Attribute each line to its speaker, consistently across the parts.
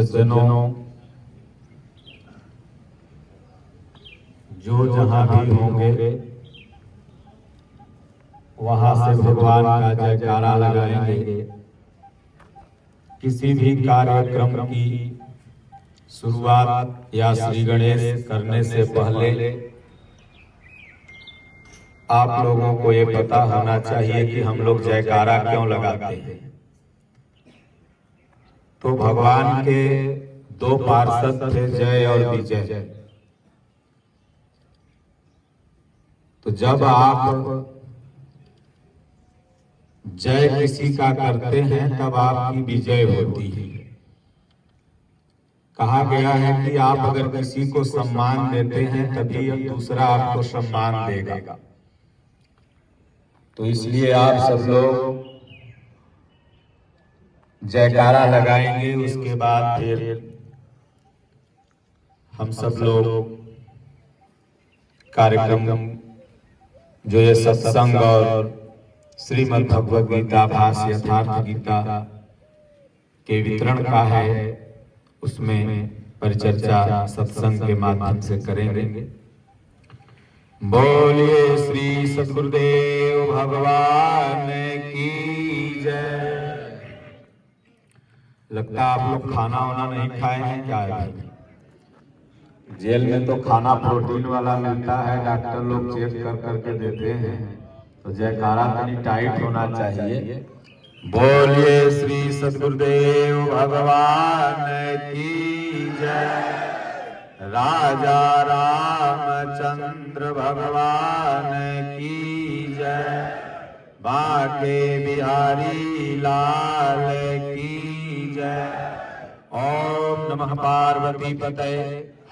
Speaker 1: सज्जनों, जो जहां भी होंगे वहां से भगवान का जयकारा लगाएंगे। किसी भी कार्यक्रम की शुरुआत या श्री गणेश करने से पहले आप लोगों को ये पता होना चाहिए कि हम लोग जयकारा क्यों लगाते हैं। तो भगवान के दो पार्षद थे, जय और विजय। तो जब आप जय किसी का करते हैं तब आपकी विजय होती है। कहा गया है कि आप अगर किसी को सम्मान देते हैं तभी दूसरा आपको सम्मान देगा। तो इसलिए आप सब लोग जयकारा लगाएंगे। उसके बाद फिर हम सब लोग कार्यक्रम जो ये सत्संग और श्रीमद् भगवद गीता भाष्य यथार्थ गीता के वितरण का है, उसमें परिचर्चा सत्संग के माध्यम से करेंगे। बोलिए श्री सद्गुरुदेव भगवान की जय। लगता है आप लोग खाना वाना नहीं खाए हैं क्या? जेल में तो खाना प्रोटीन वाला मिलता है, डॉक्टर लोग चेक कर करके देते हैं। तो जयकारा तनी टाइट होना चाहिए। बोलिए श्री सद्गुरुदेव भगवान की जय। राजा रामचंद्र भगवान की जय। बाके बिहारी लाल की जय। ओम नमः पार्वती पते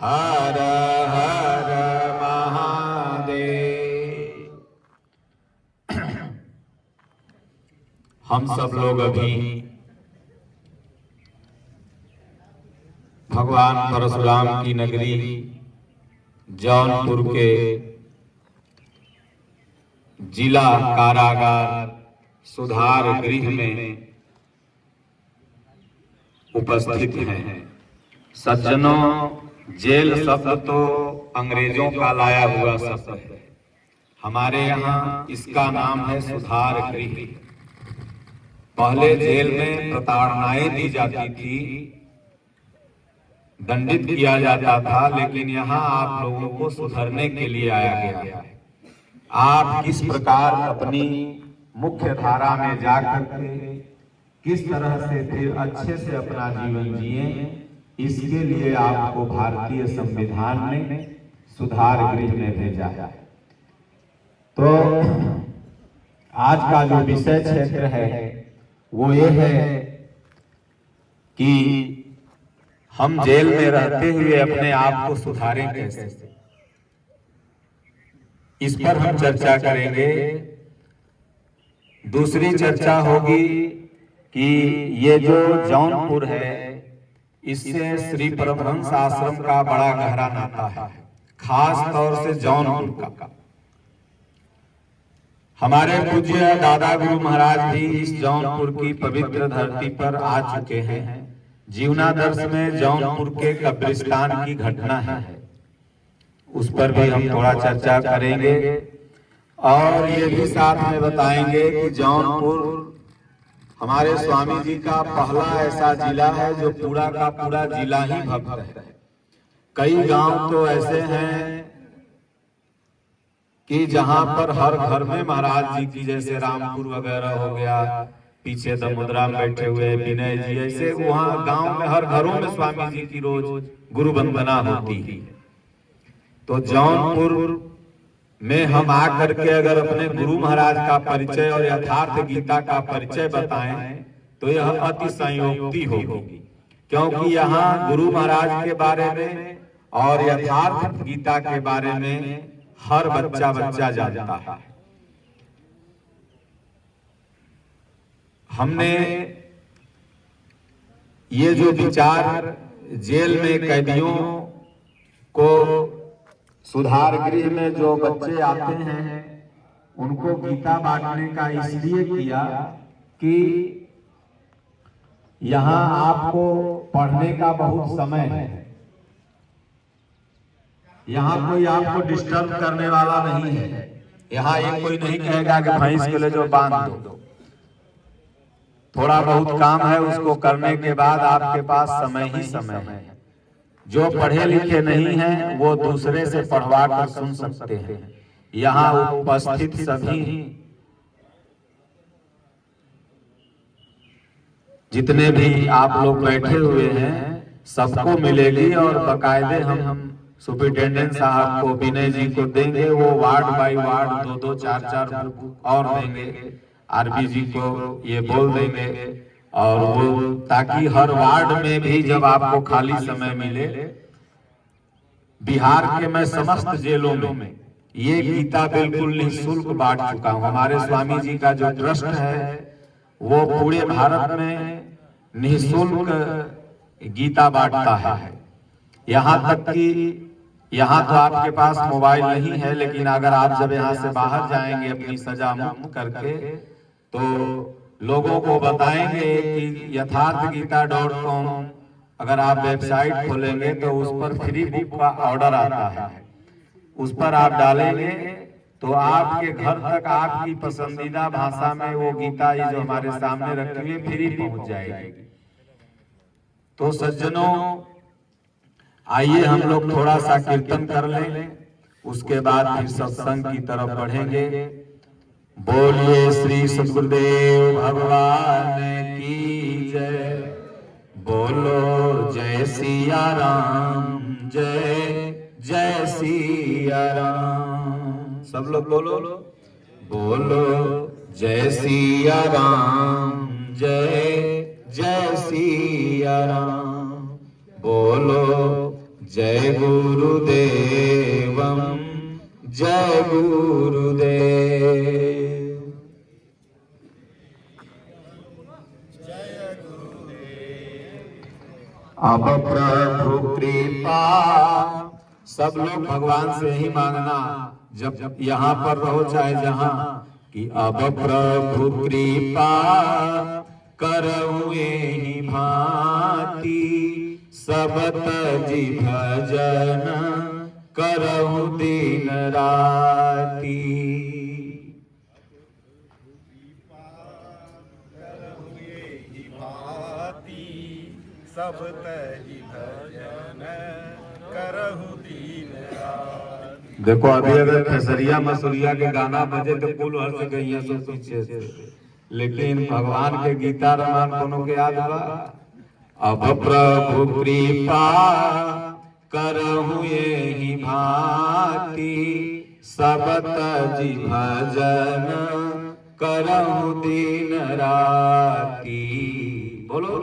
Speaker 1: हर हर महादेव। हम सब लोग अभी भगवान परशुराम की नगरी जौनपुर के जिला कारागार सुधार गृह में उपस्थित हैं। सज्जनों, जेल शब्द तो अंग्रेजों का लाया हुआ शब्द है। हमारे यहाँ इसका नाम है सुधार गृह। पहले जेल में प्रताड़नाएं दी जाती थी, दंडित किया जाता था, लेकिन यहाँ आप लोगों को सुधरने के लिए आया गया है। आप किस प्रकार अपनी मुख्य धारा में जाकर के किस तरह से फिर अच्छे से अपना जीवन जिए, इसके लिए आपको भारतीय संविधान ने सुधार गृह में भेजा है। तो आज का जो विषय क्षेत्र है वो ये है कि हम जेल में रहते हुए अपने आप को सुधारें कैसे। इस पर हम चर्चा करेंगे। दूसरी चर्चा होगी कि ये जो जौनपुर है, इससे श्री परमहंस आश्रम का बड़ा गहरा नाता है, खास तौर से जौनपुर का। हमारे पूज्य दादा गुरु महाराज भी इस जौनपुर की पवित्र धरती पर आ चुके हैं। जीवनादर्श में जौनपुर के कब्रिस्तान की घटना है, उस पर भी हम थोड़ा चर्चा करेंगे। और ये भी साथ में बताएंगे कि जौनपुर हमारे स्वामी जी का पहला ऐसा जिला है जो पूरा का पूरा जिला ही भक्त है। कई गांव तो ऐसे हैं कि जहां पर हर घर में महाराज जी की, जैसे रामपुर वगैरह हो गया, पीछे दमुद्रा में बैठे हुए विनय जी, ऐसे वहां गांव में हर घरों में स्वामी जी की रोज गुरु वंदना होती है। तो जौनपुर में हम आकर के अगर अपने गुरु महाराज का परिचय और यथार्थ गीता का परिचय बताएं तो यह अति संयोक्ति होगी, क्योंकि यहाँ गुरु महाराज के बारे में और यथार्थ गीता के बारे में हर बच्चा जानता है। हमने ये जो विचार जेल में कैदियों को सुधार गृह में जो बच्चे आते हैं उनको गीता बांटने का इसलिए किया कि यहाँ आपको पढ़ने का बहुत समय है। यहाँ कोई आपको डिस्टर्ब करने वाला नहीं है। यहाँ ये कोई नहीं कहेगा कि भैंस के लिए जो बांध दो। थोड़ा बहुत काम है, उसको करने के बाद आपके पास समय ही समय है। जो पढ़े लिखे नहीं हैं वो दूसरे से पढ़वा कर सुन सकते हैं। यहाँ उपस्थित सभी जितने भी आप लोग बैठे हुए हैं सबको मिलेगी, और बकायदे हम सुपरिटेंडेंट साहब को, विनय जी को देंगे। वो वार्ड बाय वार्ड 2-2, 4-4 और देंगे। आरबी जी को ये बोल देंगे, और वो ताकि हर वार्ड में भी जब आपको खाली समय मिले, बिहार के मैं समस्त जेलों में ये गीता बिल्कुल निःशुल्क बांट चुका हूँ। हमारे स्वामी जी का जो ट्रस्ट है वो पूरे भारत में निःशुल्क गीता बांटता है। यहाँ तक कि यहाँ तो आपके पास मोबाइल नहीं है, लेकिन अगर आप जब यहाँ से बाहर जाएंगे अपनी सजा मुक्त करके, तो लोगों को बताएंगे कि यथार्थगीता.com अगर आप वेबसाइट खोलेंगे तो उस पर फ्री बुक का ऑर्डर आता है। उस पर आप डालेंगे तो आपके घर तक आपकी पसंदीदा भाषा में वो गीता ये जो हमारे सामने रखी हुई फ्री पहुंच जाएगी। तो सज्जनों, आइए हम लोग थोड़ा सा कीर्तन कर लें, उसके बाद फिर सत्संग की तरफ बढ़ेंगे। बोलिए श्री सद्गुरुदेव भगवान की जय। बोलो जय सिया राम, जय जय सिया राम। सब लोग बोलो, बोलो जय सिया राम, जय जय सिया राम। बोलो जय गुरुदेवम, जय गुरुदेव। अब प्रभु कृपा, सब लोग भगवान से ही मांगना जब यहाँ पर रहो चाहे जहाँ, कि अब प्रभु कृपा करहु एहि भांति, सब तजी भजन करहु दिन राति।
Speaker 2: सब तजी भजन करहु दिन राति।
Speaker 1: देखो अभी अगर खेसरिया मसूरिया के गाना बजे तो कुल हर से गई सब पीछे से, लेकिन भगवान के गीता रामायण कोनो के याद बा। अब प्रभु कृपा करहु एहि भांति, सब तजी भजन करहु दिन राति। बोलो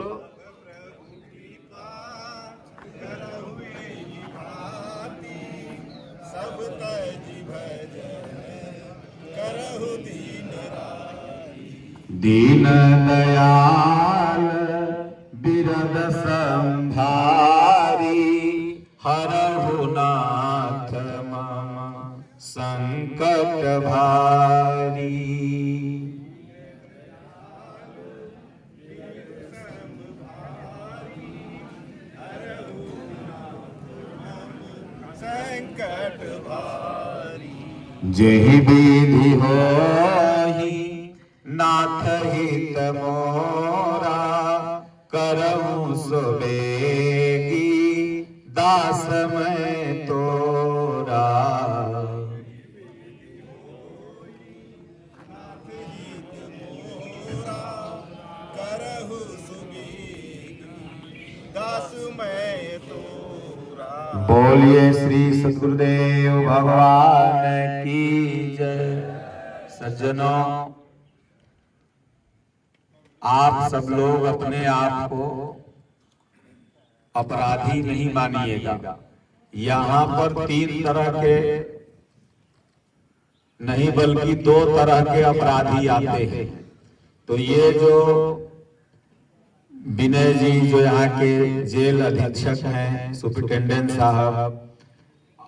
Speaker 1: दीन दयाल बिरद संभारी, हरहु नाथ मम संकट भारी।
Speaker 2: संकट भारी
Speaker 1: जेहि विधि होहि नाथ हित मोरा, करहु सो बेगी दास मैं तोरा।
Speaker 2: करहु सुबेगी दास मैं तोरा।
Speaker 1: बोलिए श्री सद्गुरुदेव भगवान की जय। सज्जनों, आप सब लोग अपने आप को अपराधी नहीं मानिएगा। यहाँ पर 3 तरह के नहीं बल्कि 2 तरह के अपराधी आते हैं। तो ये जो विनय जी जो यहाँ के जेल अधीक्षक हैं, सुपरिटेंडेंट साहब,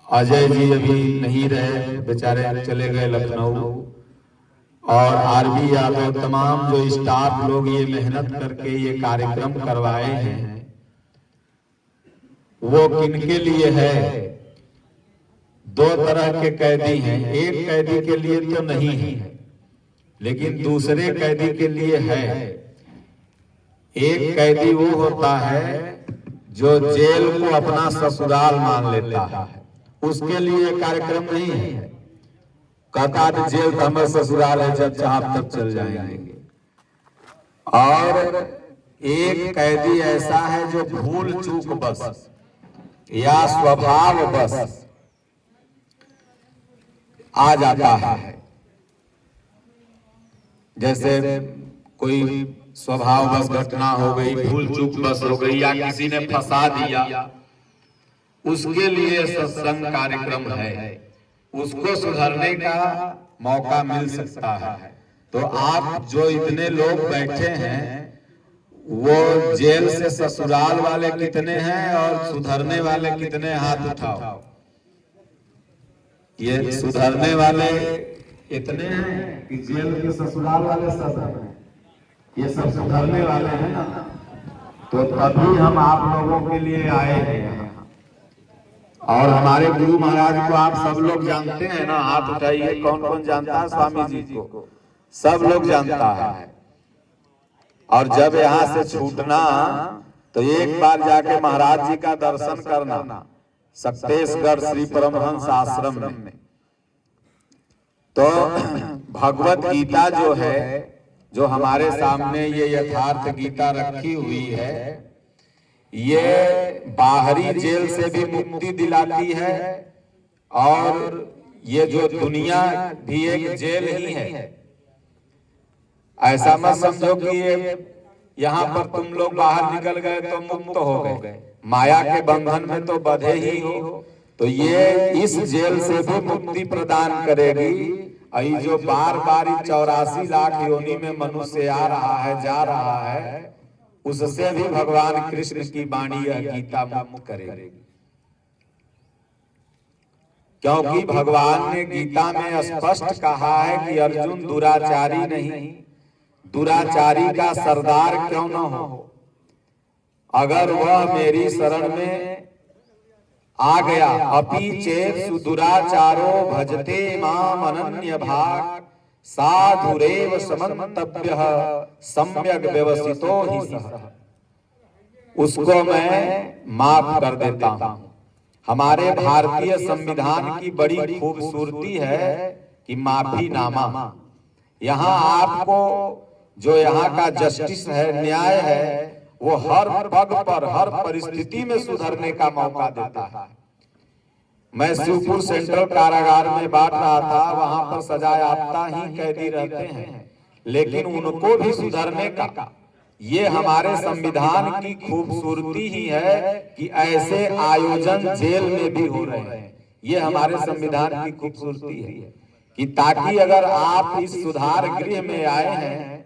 Speaker 1: अजय जी अभी नहीं रहे, बेचारे चले गए लखनऊ, और आरबी यादव, तमाम जो स्टाफ लोग ये मेहनत करके ये कार्यक्रम करवाए हैं, वो किनके लिए है? दो तरह के कैदी हैं, एक कैदी के लिए तो नहीं है, लेकिन दूसरे कैदी के लिए है। एक कैदी वो होता है जो जेल को अपना ससुराल मान लेता है, उसके लिए कार्यक्रम नहीं है। कहता है जेल तो हमारा ससुराल है, जब चाह तब चल जाएंगे। और एक कैदी ऐसा है जो भूल चूक बस या स्वभाव बस आ जाता है। जैसे कोई स्वभाव बस घटना हो गई, भूल चूक बस हो गई, या किसी ने फंसा दिया, उसके लिए सत्संग कार्यक्रम है, उसको सुधरने का मौका मिल सकता है। तो आप जो इतने लोग बैठे हैं, वो जेल से ससुराल वाले कितने हैं और सुधरने वाले कितने? हाथ उठाओ। ये सुधरने वाले इतने हैं कि जेल के ससुराल वाले सब हैं, ये सब सुधरने वाले हैं ना। तो तभी हम आप लोगों के लिए आए हैं। और हमारे गुरु महाराज को आप सब लोग जानते हैं ना? हाथ उठाइए, कौन कौन जानता है स्वामी जी को? सब लोग जानता है। और जब यहाँ से छूटना तो एक बार जाके महाराज जी का दर्शन करना, सक्तेशगढ़ श्री परमहंस आश्रम में। तो भगवत गीता जो है, जो हमारे सामने ये यथार्थ गीता रखी हुई है, ये बाहरी जेल से भी मुक्ति दिलाती है, और ये जो दुनिया भी एक जेल ही है। ऐसा मत समझो कि ये यहाँ पर तुम लोग बाहर निकल गए तो मुक्त हो गए, माया के बंधन में तो बंधे ही हो। तो ये इस जेल से भी मुक्ति प्रदान करेगी। ये जो बार बार 84 लाख योनि में मनुष्य आ रहा है, जा रहा है, उससे भी भगवान कृष्ण की वाणी यह गीता मुक्त करेगी। क्योंकि भगवान ने गीता में स्पष्ट कहा है कि अर्जुन दुराचारी नहीं, दुराचारी का सरदार क्यों न हो, अगर वह मेरी शरण में आ गया। अपि चेत सुदुराचारो भजते माम अनन्य भाग, साधुरेव समन्तव्यः सम्यक व्यवसितो हि सः। उसको मैं माफ कर देता हूं। हमारे भारतीय संविधान की बड़ी खूबसूरती है कि माफी नामा। यहाँ आपको जो यहाँ का जस्टिस है, न्याय है, वो हर पग पर, हर परिस्थिति में सुधरने का मौका देता है। मैं शिवपुर सेंट्रल कारागार में बांट रहा था, वहां पर सजा याफ्ता ही कैदी रहते हैं, लेकिन उनको भी सुधरने का, ये हमारे संविधान की खूबसूरती ही है कि ऐसे आयोजन जेल में भी हो रहे हैं। ये हमारे संविधान की खूबसूरती है कि ताकि अगर आप इस सुधार गृह में आए हैं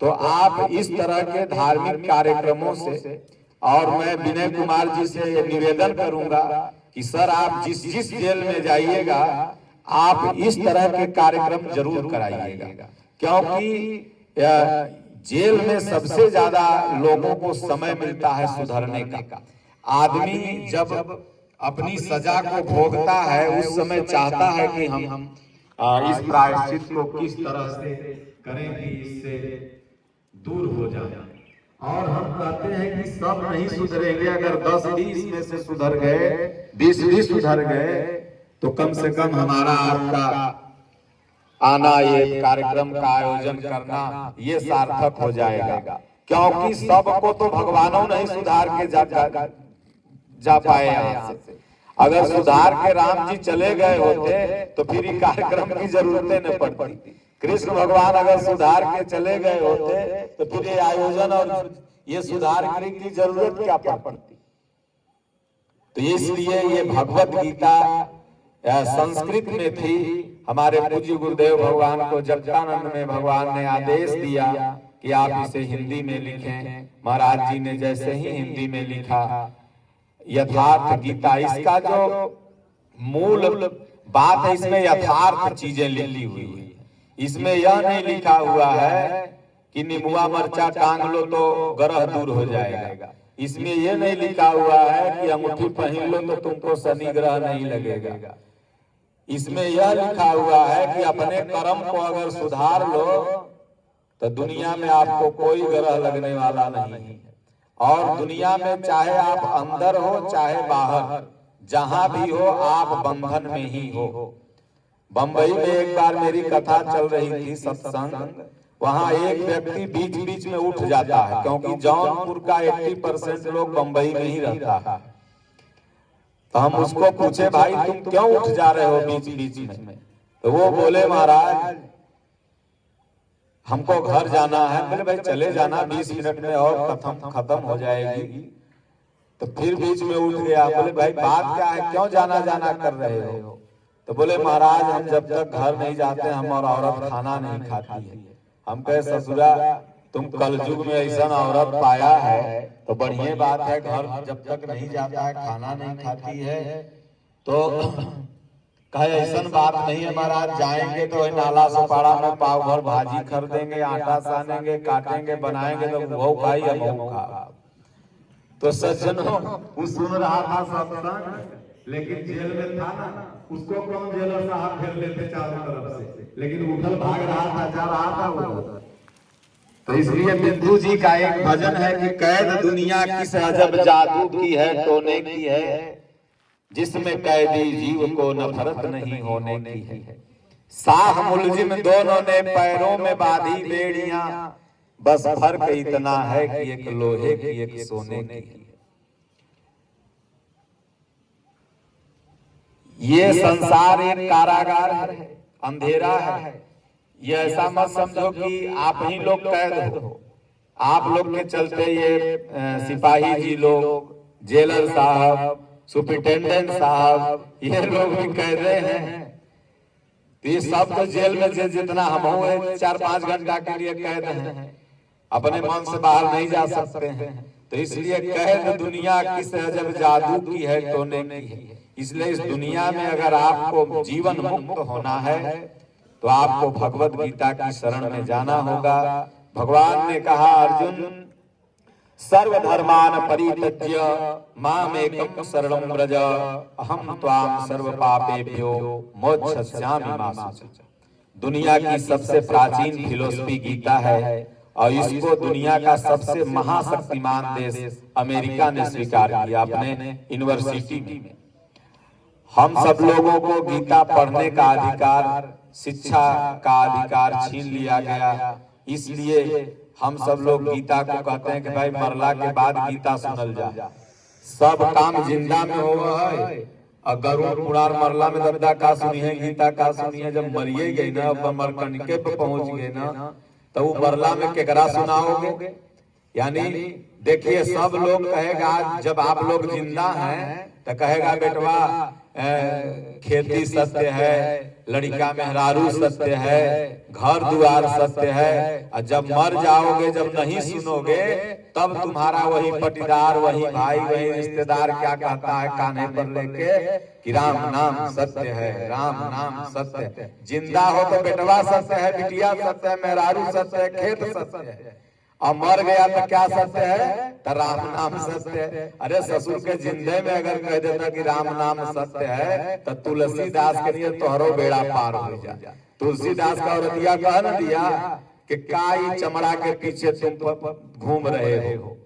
Speaker 1: तो आप इस तरह के धार्मिक कार्यक्रमों से, और मैं विनय कुमार जी से निवेदन करूंगा कि सर आप जिस जिस जेल में जाइएगा आप इस तरह के कार्यक्रम जरूर कराइएगा, क्योंकि जेल में सबसे ज्यादा लोगों को समय मिलता है सुधरने का। आदमी जब अपनी सजा को भोगता है उस समय चाहता है कि हम इस प्रायश्चित को किस तरह से करें कि इससे दूर हो जाए। और हम कहते हैं कि सब नहीं सुधरेंगे, अगर 10 भी इसमें से सुधर गए, 20 भी सुधर गए, तो कम से कम हमारा आपका आना, ये कार्यक्रम का आयोजन करना, ये सार्थक हो जाएगा। क्योंकि सबको तो भगवानों नहीं सुधार के जा पाए यहाँ से। अगर सुधार के राम जी चले गए होते तो फिर ये कार्यक्रम की जरूरतें न पड़ती। कृष्ण भगवान अगर सुधार के चले गए होते तो फिर ये आयोजन और ये सुधार की जरूरत क्या पड़ती। तो इसलिए ये भगवत गीता संस्कृत में थी। हमारे पूज्य गुरुदेव भगवान को जगदानंद में भगवान ने आदेश दिया कि आप इसे हिंदी में लिखें। महाराज जी ने जैसे ही हिंदी में लिखा यथार्थ गीता, इसका जो मूल बात है इसमें यथार्थ चीजें लिखी हुई है। इसमें यह नहीं लिखा हुआ है कि नींबुआ मरचा टांग लो तो ग्रह दूर हो जाएगा। इसमें ये नहीं लिखा हुआ है कि अंगूठी पहन लो तो तुमको शनि ग्रह नहीं लगेगा। इसमें यह लिखा हुआ है कि अपने कर्म को अगर सुधार लो तो दुनिया में आपको कोई ग्रह लगने वाला नहीं है। और दुनिया में चाहे आप अंदर हो चाहे बाहर, जहां भी हो आप बंधन में ही हो। बंबई में एक बार मेरी कथा चल रही थी, सत्संग, वहां एक व्यक्ति बीच बीच में उठ जाता है, क्योंकि जौनपुर का 80% लोग बंबई में ही रहता है। तो हम उसको पूछे, भाई तुम क्यों उठ जा रहे हो बीच बीच में? तो वो बोले, महाराज हमको घर जाना है। बोले भाई चले जाना, 20 मिनट में और खत्म हो जाएगी। तो फिर बीच में उठ गया। बोले भाई बात क्या है, क्यों जाना जाना कर रहे हो? तो बोले महाराज हम जब तक घर नहीं जाते हम और औरत खाना नहीं खाती है। हम कहे ससुरा तुम कलयुग में ऐसा औरत पाया है तो बढ़िया बात है, घर जब तक नहीं जाता है खाना नहीं खाती है। तो कहे ऐसा बात नहीं है महाराज, जाएंगे तो नाला सुपाड़ा में पाव भर भाजी खरीदेंगे, आटा सानेंगे, काटेंगे, बनाएंगे तो वो खाई हम वो खा। तो सज्जनों वो सुन रहा था सत्संग, लेकिन जेल में था ना, उसको कौन जेलर साहब घेर लेते चारों तरफ से, लेकिन उठल भाग रहा था, जा रहा था वो। तो इसलिए बिंदु जी का एक भजन है कि कैद दुनिया किस अजब जादू की है, टोने की है, जिसमें कैदी जीव को नफरत नहीं होने की है। साह मुलजिम दोनों ने पैरों में बांधी बेड़ियां, बस फर्क इतना है कि एक लोहे की एक सोने की है। ये संसार एक कारागार है, अंधेरा है। ये ऐसा मत समझो कि आप ही लोग कैद हो। आप लोग के चलते ये सिपाही जी लोग, जेलर साहब, सुपरिटेंडेंट साहब, ये लोग भी कैद हैं। तो ये सब तो जेल में से जितना हम हुए 4-5 घंटा के लिए कैद हैं, अपने मन से बाहर नहीं जा सकते हैं। तो इसलिए कैद दुनिया किस अजब जादू की है, टोने की है। इसलिए इस दुनिया में अगर आपको जीवन मुक्त होना है तो आपको भगवत गीता की शरण में जाना होगा। भगवान ने कहा, अर्जुन सर्वधर्मान परित्यज्य मामेकं शरणं व्रज, अहं त्वां सर्व पापेभ्यो मोक्षयिष्यामि मा शुचः। दुनिया की सबसे प्राचीन फिलोसफी गीता है और इसको दुनिया का सबसे महाशक्तिमान देश अमेरिका ने स्वीकार किया अपने यूनिवर्सिटी में। हम सब लोगों को गीता पढ़ने का अधिकार, शिक्षा का अधिकार छीन लिया गया। इसलिए हम सब लोग गीता को कहते हैं कि भाई मरला के बाद गीता सुनल जा। सब काम जिंदा में हो है, और गरुड़ पुराण मरला में दबदा का सुनी है, गीता का सुनी है। जब मरिए गई ना, मरकंडके पे पहुंच गए ना, तो वो मरला में केकरा सुनाओगे? यानी देखिए सब लोग कहेगा, जब आप लोग जिंदा हैं तो कहेगा बेटवा खेती सत्य है, लड़का मेहरारू सत्य है, घर द्वार सत्य है। और जब मर जाओगे, जब नहीं सुनोगे, तब तुम्हारा वही पटीदार, वही भाई, वही रिश्तेदार क्या कहता है कान्हे पर लेके कि राम नाम सत्य है, राम नाम सत्य है। जिंदा हो तो बेटवा सत्य है, बिटिया सत्य है, मेहरारू सत्य है, खेत सत्य है। और मर गया तो क्या सत्य है? तो राम नाम सत्य है। अरे ससुर के जिंदे में अगर कह देता कि राम नाम सत्य है तो तुलसीदास के लिए तोहरो बेड़ा पार हो जा। तुलसीदास का औरतिया कह न दिया कि काई चमड़ा के पीछे तुम घूम रहे हो,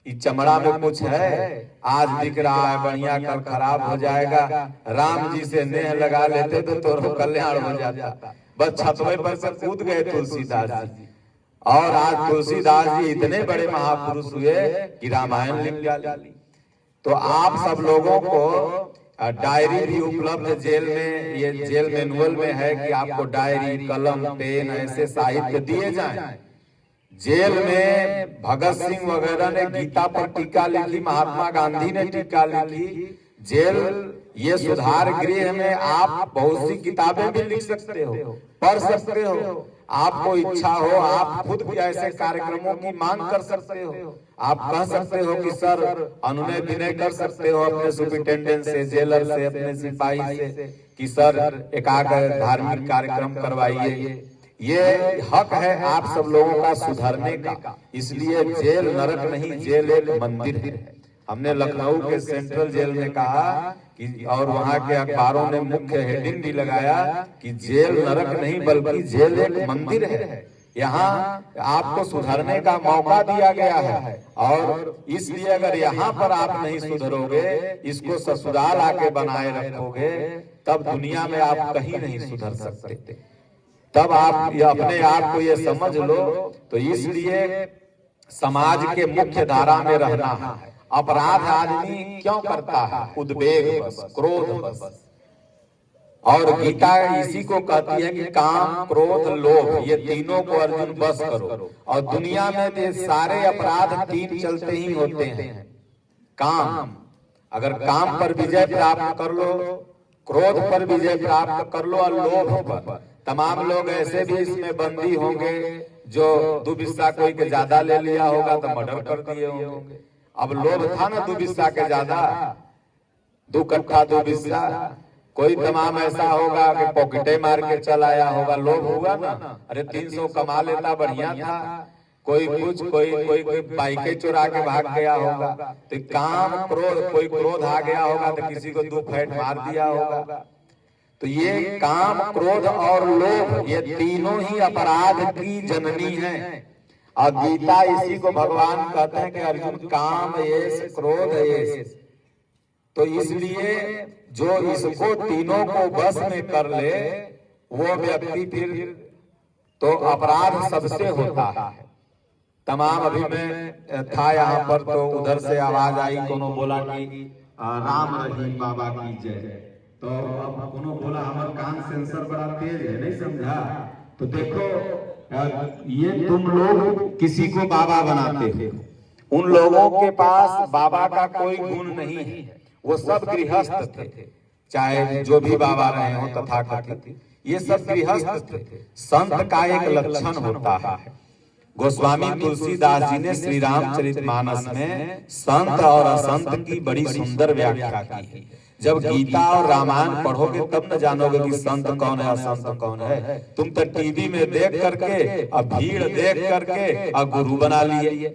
Speaker 1: ये चमड़ा में कुछ है, आज दिख रहा है बढ़िया, कल खराब हो जाएगा। राम जी से नेह लगा लेते तो तोहरो कल्याण हो जाता। बस छतवे पर से कूद गए तुलसीदास जी, और आज तुलसीदास जी इतने बड़े महापुरुष हुए कि रामायण लिख डाली। तो आप सब लोगों को डायरी भी उपलब्ध जेल में, ये जेल मैनुअल में है कि आपको डायरी, कलम, पेन ऐसे साहित्य दिए जाएं। जेल में भगत सिंह वगैरह ने गीता पर टीका लिखी, महात्मा गांधी ने टीका लिखी। जेल ये सुधार गृह में आप बहुत सी किताबें भी लिख सकते हो, पढ़ सकते हो। आपको इच्छा हो आप खुद भी ऐसे कार्यक्रमों की मांग कर सकते हो। आप कह सकते हो कि सर अनुनय विनय कर सकते हो अपने सुपरिटेंडेंट से, जेलर से, अपने सिपाही से कि सर एक धार्मिक कार्यक्रम करवाइए, ये हक है आप सब लोगों का सुधरने का। इसलिए जेल नरक नहीं, जेल एक मंदिर है। हमने लखनऊ के सेंट्रल जेल में कहा कि, और वहां के अखबारों ने मुख्य हेडिंग भी लगाया कि जेल नरक नहीं बल्कि जेल एक मंदिर है। यहाँ आपको सुधरने का मौका दिया गया है, और इसलिए अगर यहाँ पर आप नहीं सुधरोगे, इसको ससुराल आके बनाए रखोगे, तब दुनिया में आप कहीं नहीं सुधर सकते। तब आप ये अपने आप को ये समझ लो। तो इसलिए समाज के मुख्य धारा में रहना है। अपराध आदमी क्यों करता है? उद्वेग बस, क्रोध बस। और गीता इसी को कहती है कि काम, क्रोध, लोभ, ये तीनों को अर्जुन बस करो। और दुनिया में ये सारे अपराध तीन चलते ही होते हैं। काम, अगर काम पर विजय प्राप्त कर लो, क्रोध पर विजय प्राप्त कर लो, और लोभ पर। तमाम लोग ऐसे भी इसमें बंदी होंगे जो दुबिस्सा कोई के ज्यादा ले लिया होगा तो मर्डर कर दिए होंगे। अब लोभ था ना दुबिस्सा के ज्यादा, 2 कट्ठा दुबिस्सा। कोई तमाम ऐसा होगा कि पॉकेटे मार के चल आया होगा, लोभ हुआ ना, अरे 300 कमा लेता बढ़िया था। कोई कुछ, कोई बाइकें चुरा के भाग गया होगा। तो काम, क्रोध, कोई क्रोध आ गया होगा तो किसी को 2 फैट मार दिया होगा। तो ये काम, क्रोध और लोभ, ये तीनों ही अपराध की जननी है। और गीता इसी को भगवान कहते हैं कि अर्जुन काम येष, क्रोध येष। तो इसलिए जो इसको तीनों को बस में कर ले, वो व्यक्ति फिर तो अपराध सबसे होता है। तमाम अभी मैं था यहाँ पर तो उधर से आवाज आई, कोनो बोला कि राम रहीम बाबा की जय। तो अब कोनो बोला हमारा कान सेंसर बड़ा तेज है, नहीं समझा। तो देखो ये तुम लोग किसी को बाबा बनाते हो, उन लोगों के पास बाबा का कोई गुण नहीं है। वो सब गृहस्थ थे, चाहे जो भी बाबा रहे हो तथाकथित, ये सब गृहस्थ थे। संत का एक लक्षण होता है। गोस्वामी तुलसीदास जी ने श्री रामचरितमानस में संत और असंत की बड़ी सुंदर व्याख्या की है। जब गीता और रामायण पढ़ोगे तब न जानोगे कि संत कौन है, असंत कौन है। तुम तो टीवी में देख करके, अब भीड़ देख करके और गुरु बना लिए।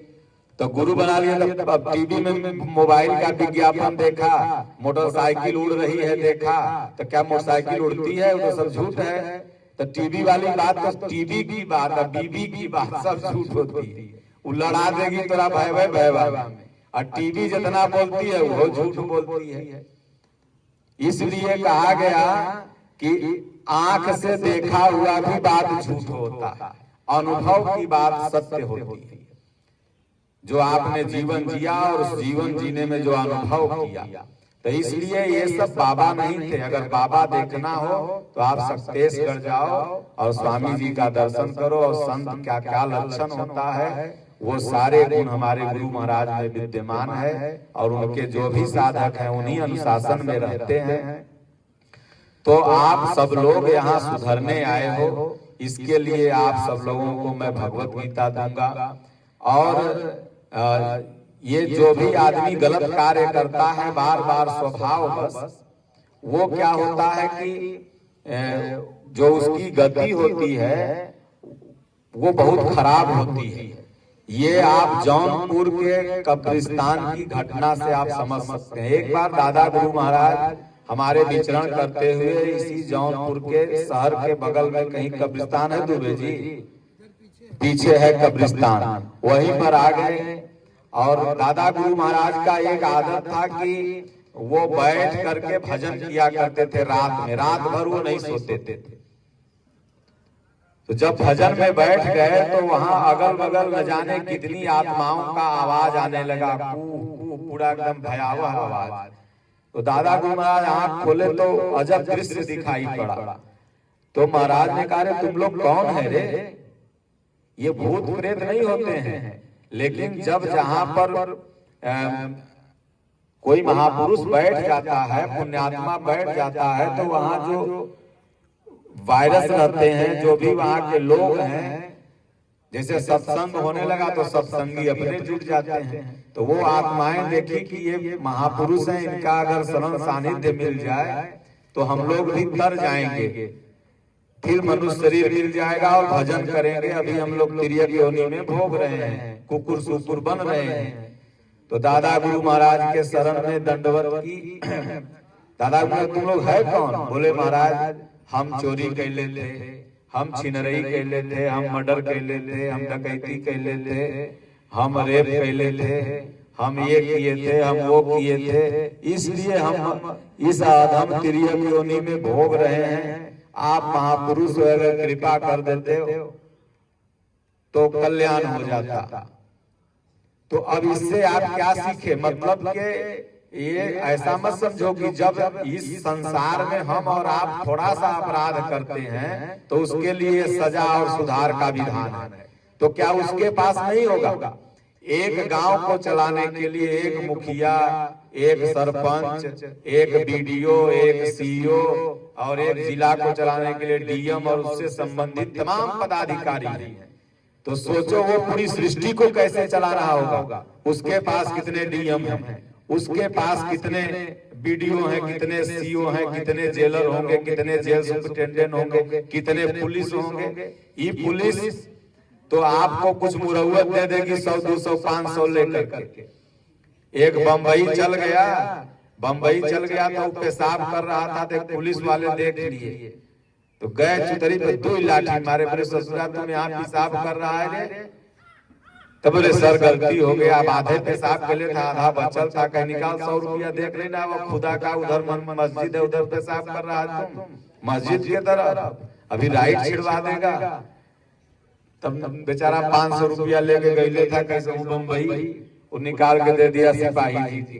Speaker 1: तो गुरु बना लिया, तब टीवी में मोबाइल का विज्ञापन देखा, मोटरसाइकिल उड़ रही है देखा, तो क्या मोटरसाइकिल उड़ती है? वो तो सब झूठ है। तो टीवी वाली बात तो टीवी की बात है, बीबी की बात सब झूठ होती है। वो लड़ा देगी तोरा भय में, और टीवी जितना बोलती है वो झूठ बोलती है। इसलिए कहा गया कि आंख से देखा हुआ भी बात झूठ होता है, अनुभव की बात सत्य होती है। जो आपने जीवन जिया और उस जीवन जीने में जो अनुभव किया, तो इसलिए ये सब बाबा नहीं थे। अगर बाबा देखना हो तो आप सक्सेसगढ़ जाओ और स्वामी जी का दर्शन करो, और संत क्या क्या लक्षण होता है, वो सारे गुण हमारे गुरु महाराज में विद्यमान है। और उनके जो भी साधक हैं उन्हीं अनुशासन में रहते हैं। तो आप सब लोग यहाँ सुधरने आए हो, इसके लिए आप सब लोगों को मैं भगवत गीता दूंगा। और ये जो भी आदमी गलत कार्य करता है बार बार स्वभाव बस, वो क्या होता है कि जो उसकी गति होती है वो बहुत खराब होती है। ये आप जौनपुर के कब्रिस्तान की घटना से आप समझ सकते हैं। एक बार दादा गुरु महाराज हमारे विचरण करते हुए इसी जौनपुर के शहर के बगल में कहीं कब्रिस्तान है दुबे जी, पीछे है कब्रिस्तान, वहीं पर आ गए। और दादा गुरु महाराज का एक आदत था कि वो बैठ करके भजन किया करते थे रात में, रात भर वो नहीं सोते थे। तो जब भजन में बैठ गए तो वहां अगल बगल न जाने कितनी आत्माओं का आवाज आने लगा, पूरा एकदम भयावह आवाज। तो दादा गुरु महाराज आंख खोले तो अजब दृश्य दिखाई पड़ा। तो महाराज ने कहा, तुम लोग कौन है रे? ये भूत प्रेत नहीं होते हैं, लेकिन जब जहां पर कोई महापुरुष बैठ जाता है, पुण्यात्मा बैठ जाता है, तो वहां जो वायरस रहते हैं, जो भी वहां के लोग हैं, जैसे सत्संग होने लगा तो सत्संगी अपने जुट जाते हैं। तो वो आत्माएं देखी कि ये महापुरुष हैं, इनका अगर शरण सानिध्य मिल जाए तो हम लोग भी तर जाएंगे। फिर मनुष्य शरीर मिल जाएगा और भजन करेंगे। अभी हम लोग तिर्यक योनि में भोग रहे हैं, कुकुर सुकुर बन रहे हैं। तो दादा गुरु महाराज के शरण में दंडवत की। दादा गुरु तुम लोग है कौन? बोले महाराज हम चोरी कर लेते, हम छिनरई कर लेते, हम मर्डर कर लेते, हम डकैती कर लेते, हम रेप कर लेते, हम ये किए थे, हम वो किए थे, इसलिए हम इस अधम तिर्यक योनि में भोग रहे हैं। आप महापुरुष अगर कृपा कर देते हो तो कल्याण हो जाता। तो अब इससे आप क्या सीखे? मतलब के ये ऐसा मत समझो कि जब इस संसार में हम और आप थोड़ा सा अपराध करते हैं तो उसके लिए सजा और सुधार का विधान है, तो क्या उसके पास नहीं होगा? एक गांव को चलाने के लिए एक मुखिया, एक सरपंच, एक बीडीओ, एक सीईओ और एक जिला को चलाने के लिए डीएम और उससे संबंधित तमाम पदाधिकारी हैं। तो सोचो वो पूरी सृष्टि को कैसे चला रहा होगा। उसके पास कितने डीएम हैं, उसके पास कितने बीडीओ हैं, कितने सीईओ हैं, कितने जेलर होंगे, कितने जेल सुपरिटेंडेंट होंगे, कितने पुलिस होंगे। ये पुलिस तो आपको कुछ मुरव्वत दे देगी 100, 200, 500 लेकर के। एक बंबई चल गया तो पेशाब कर रहा था, तो पुलिस वाले देख लिए तो गए चुतरी पे 2 लाठी मारे। बोले ससुरा तुम यहाँ पेशाब कर रहा है रे? तो बोले सर गलती हो गई, आप आधे पेशाब के लिए था, आधा बचल था, कहीं निकाल 100 रुपया देख लेना। वो खुदा का उधर मस्जिद है, उधर पेशाब कर रहा है तुम मस्जिद की तरफ, अभी राइट छिड़वा देगा। तब बेचारा 500 रुपया लेके गईले था कैसे वो बम्बई, वो निकाल के दे दिया सिपाही जी।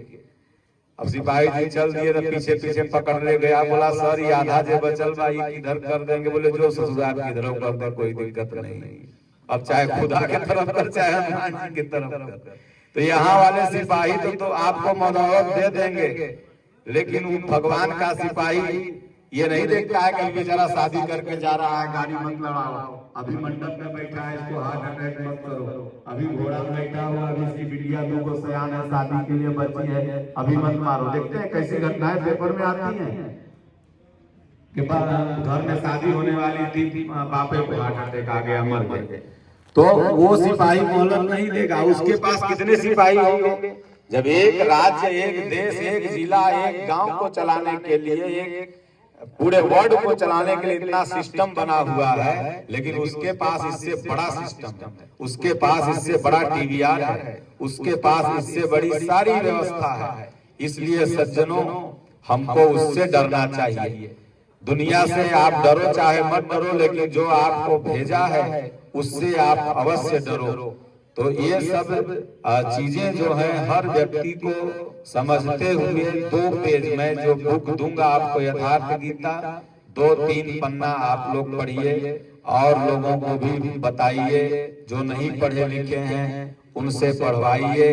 Speaker 1: अब सिपाही जी चल दिए तो पीछे पीछे पकड़ ले गया। बोला सर ये आधा जो बचल बा इधर कर देंगे। बोले जो ससुराल की इधर कर दे, कोई दिक्कत नहीं, अब चाहे खुदा के तरफ कर चाहे हनुमान जी की तरफ कर। तो यहाँ वाले सिपाही तो आपको मदद दे देंगे, लेकिन वो भगवान का सिपाही ये नहीं देखता है कि बेचारा शादी करके जा रहा है, गाड़ी मत लड़ाओ, अभी मंडप में बैठा है इसको हार्ट अटैक मत करो, अभी घोड़ा में बैठा हुआ, अभी इसकी बिटिया 2 सयान है, शादी के लिए बची है, अभी मत मारो। देखते हैं कैसी घटनाएं पेपर में आती हैं कि घर में शादी होने वाली थी, बापे को हार्ट अटैक आ गया, मर गए। तो वो सिपाही मोहलत नहीं देगा। उसके पास कितने सिपाही होंगे? जब एक राज्य, एक देश, एक जिला, एक गांव को चलाने के लिए, एक पूरे वर्ल्ड को चलाने के लिए इतना सिस्टम बना हुआ है, लेकिन उसके पास इससे बड़ा सिस्टम है, उसके पास इससे बड़ा टीवीआर है, उसके पास इससे बड़ी सारी व्यवस्था है। इसलिए सज्जनों हमको उससे डरना चाहिए। दुनिया से आप डरो चाहे मत डरो, लेकिन जो आपको भेजा है उससे आप अवश्य डरो। तो ये सब चीजें जो है हर व्यक्ति को समझते हुए 2 पेज में जो बुक दूंगा आपको, यथार्थ गीता 2-3 पन्ना आप लोग पढ़िए और लोगों को भी बताइए। जो नहीं पढ़े लिखे हैं उनसे पढ़वाइए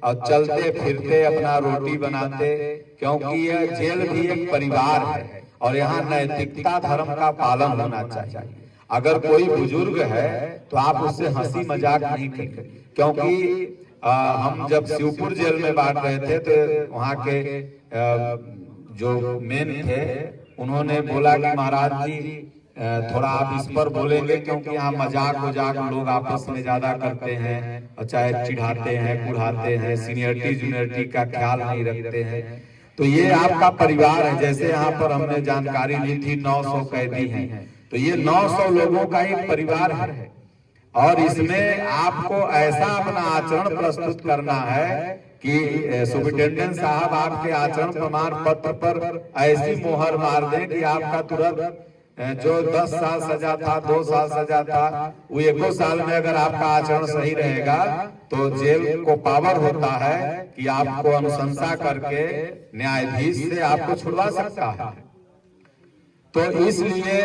Speaker 1: और चलते फिरते अपना रोटी बनाते, क्योंकि यह जेल भी एक परिवार है और यहाँ नैतिकता धर्म का पालन होना चाहिए। अगर कोई बुजुर्ग है तो आप उससे हंसी मजाक नहीं करें, क्योंकि हम जब शिवपुर जेल में बांट रहे थे तो वहाँ के जो मेन थे उन्होंने बोला कि महाराज जी थोड़ा आप इस पर बोलेंगे, क्योंकि यहाँ मजाक वजाक लोग आपस में ज्यादा करते हैं और चाहे चिढ़ाते हैं, कुढ़ाते हैं, सीनियरिटी जूनियरिटी का ख्याल नहीं रखते हैं। तो ये आपका परिवार है। जैसे यहाँ पर हमने जानकारी ली थी 900 कैदी हैं, तो ये 900 लोगों का एक परिवार है और इसमें आपको ऐसा अपना आचरण प्रस्तुत करना है कि सुपरिटेंडेंट साहब आपके आचरण प्रमाण पत्र पर ऐसी मोहर मार दें कि आपका तुरंत जो 10 साल सजा था, 2 साल सजा था, वो 1 साल में अगर आपका आचरण सही रहेगा तो जेल को पावर होता है कि आपको अनुशंसा करके न्यायाधीश से आपको छुड़वा सकता है। तो इसलिए